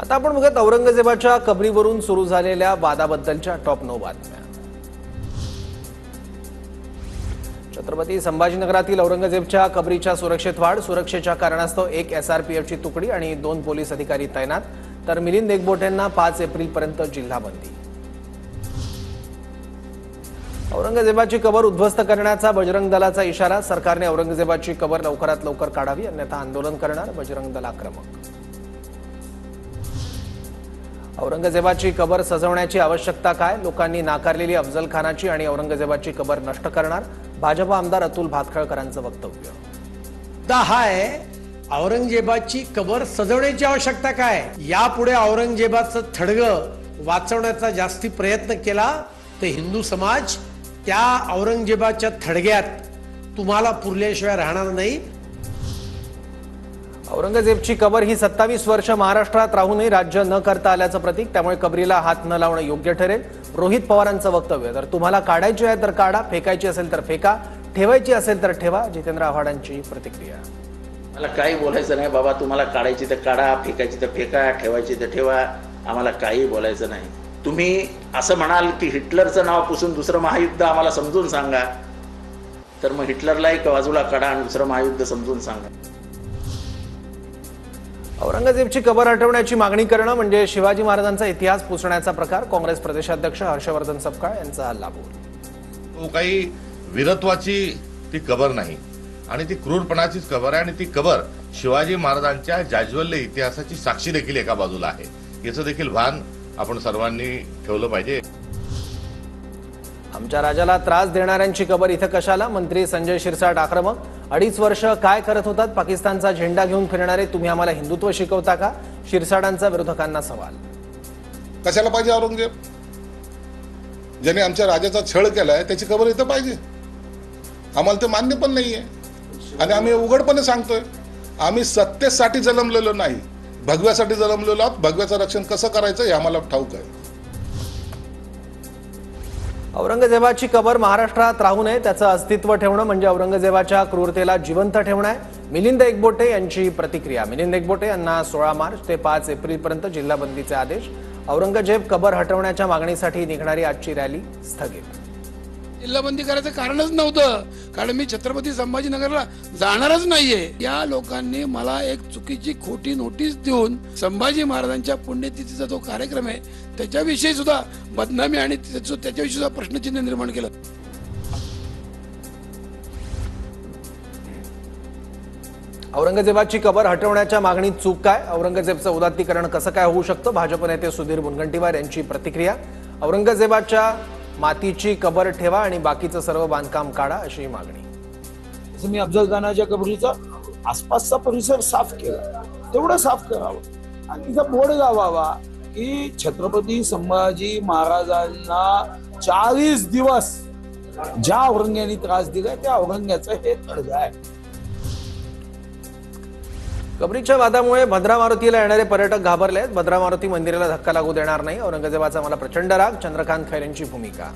आता आपण बघत औरंगजेबाच्या कबरीवरून सुरू झालेल्या वादाबद्दलच्या टॉप 9 बातम्या। छत्रपती संभाजीनगरातील औरंगजेबच्या कबरीच्या सुरक्षेत वाढ, सुरक्षेच्या कारणास्तव एक एसआरपीएफची तुकडी आणि 2 पोलीस अधिकारी तैनात, तर मिलिंद एकबोटेंना 5 एप्रिलपर्यंत जिल्हा बंदी। औरंगजेबाची कबर उद्ध्वस्त करण्याचा बजरंग दलाचा इशारा, सरकारने औरंगजेबाची कबर लवकरात लवकर काढावी अन्यथा आंदोलन करणार, बजरंग दल आक्रमक। औरंगजेबाची कबर सजवण्याची आवश्यकता काय, लोकांनी नाकारलेली अफजल खानाची आणि औरंगजेबाची कबर नष्ट करणार, भाजप आमदार अतुल भातखळकरांचं वक्तव्य। आहे औरंगजेबाची कबर सजवण्याची आवश्यकता काय, यापुढे औरंगजेबाचं थडगं वाचवण्याचा जास्ती प्रयत्न केला तर हिंदू समाज त्या औरंगजेबाच्या थडग्यात तुम्हाला पुरल्याशिवाय राहणार नाही। औरंगजेबची कबर ही 27 वर्ष महाराष्ट्रात राहूनही राज्य न करता आल्याचं प्रतीक, त्यामुळे कबरीला हात न लावणं योग्य ठरेल, रोहित पवारांचं वक्तव्य। तर तुम्हाला काढायची आहे तर काढा, फेकायची असेल तर फेका, ठेवायची असेल तर ठेवा, जितेंद्र आव्हाडांची प्रतिक्रिया। मला काही बोलायचं नाही बाबा, तुम्हाला काढायची तर काढा, फेकायची तर फेका, ठेवायची तर ठेवा, आम्हाला काही बोलायचं नाही। तुम्ही असं म्हणाल की हिटलरचं नाव पुसून दुसरं महायुद्ध आम्हाला समजून सांगा, तर मग हिटलरला एक बाजूला काढा आणि दुसरं महायुद्ध समजून सांगा। औरंगजेबची कबर हटवण्याची मागणी करणं म्हणजे शिवाजी महाराजांचा इतिहास पुसण्याचा प्रकार, काँग्रेस प्रदेशाध्यक्ष हर्षवर्धन सपकाळ यांचा हल्लाबोल। तो काही वीरत्वाची ती कबर नाही आणि ती क्रूरपणाचीच कबर आहे आणि ती कबर शिवाजी महाराजांच्या जाज्वल्य इतिहासाची साक्षी देखील एका बाजूला आहे, याचं देखील भान आपण सर्वांनी ठेवलं पाहिजे। आमच्या राजाला त्रास देणाऱ्यांची कबर इथं कशाला, मंत्री संजय शिरसाट आक्रमक। 2.5 वर्ष काय करत होतात, पाकिस्तानचा झेंडा घेऊन फिरणारे तुम्ही आम्हाला हिंदुत्व शिकवता का, शिरसाटांचा विरोधकांना सवाल। कशाला पाहिजे औरंगजेब, ज्याने आमच्या राजाचा छळ केलाय त्याची कबर इथं पाहिजे, आम्हाला ते मान्य पण नाहीये आणि आम्ही उघडपणे सांगतोय आम्ही सत्तेसाठी जन्मलेलो नाही, भगव्यासाठी जन्मलेलो आहोत। भगव्याचं रक्षण कसं करायचं हे आम्हाला ठाऊक आहे। औरंगजेबाची कबर महाराष्ट्रात राहू नये, त्याचं अस्तित्व ठेवणं म्हणजे औरंगजेबाच्या क्रूरतेला जिवंत ठेवणं आहे, मिलिंद एकबोटे यांची प्रतिक्रिया। मिलिंद एकबोटे यांना 16 मार्च ते 5 एप्रिलपर्यंत जिल्हाबंदीचे आदेश, औरंगजेब कबर हटवण्याच्या मागणीसाठी निघणारी आजची रॅली स्थगित। जिल्हाबंदी करायचं कारणच नव्हतं, कारण मी छत्रपती संभाजीनगरला जाणारच नाहीये। या लोकांनी मला एक चुकीची खोटी नोटीस देऊन संभाजी महाराजांच्या पुण्यतिथीचा जो कार्यक्रम आहे त्याच्याविषयी सुद्धा बदनामी आणि त्याच्याविषयी सुद्धा प्रश्नचिन्ह निर्माण केलं। औरंगजेबाची कबर हटवण्याच्या मागणीत चूक काय, औरंगजेबचं उदात्तीकरण कसं काय होऊ शकतं, भाजप नेते सुधीर मुनगंटीवार यांची प्रतिक्रिया। औरंगजेबाच्या मातीची कबर ठेवा आणि बाकीचं सर्व बांधकाम काढा, अशी मागणी। मी अफजल खानाच्या कबरीचा आसपासचा परिसर साफ केला, तेवढं साफ करावं आणि तिथं बोर्ड लावावा की छत्रपती संभाजी महाराजांना 40 दिवस ज्या औरंग्याने त्रास दिलाय त्या औरंग्याचं हे तळग आहे। कबरीच्या वादामुळे भद्रा मारुतीला येणारे पर्यटक घाबरले आहेत, भद्रा मारुती मंदिराला धक्का लागू देणार नाही, औरंगजेबाचा मला प्रचंड राग, चंद्रकांत खैरेंची भूमिका।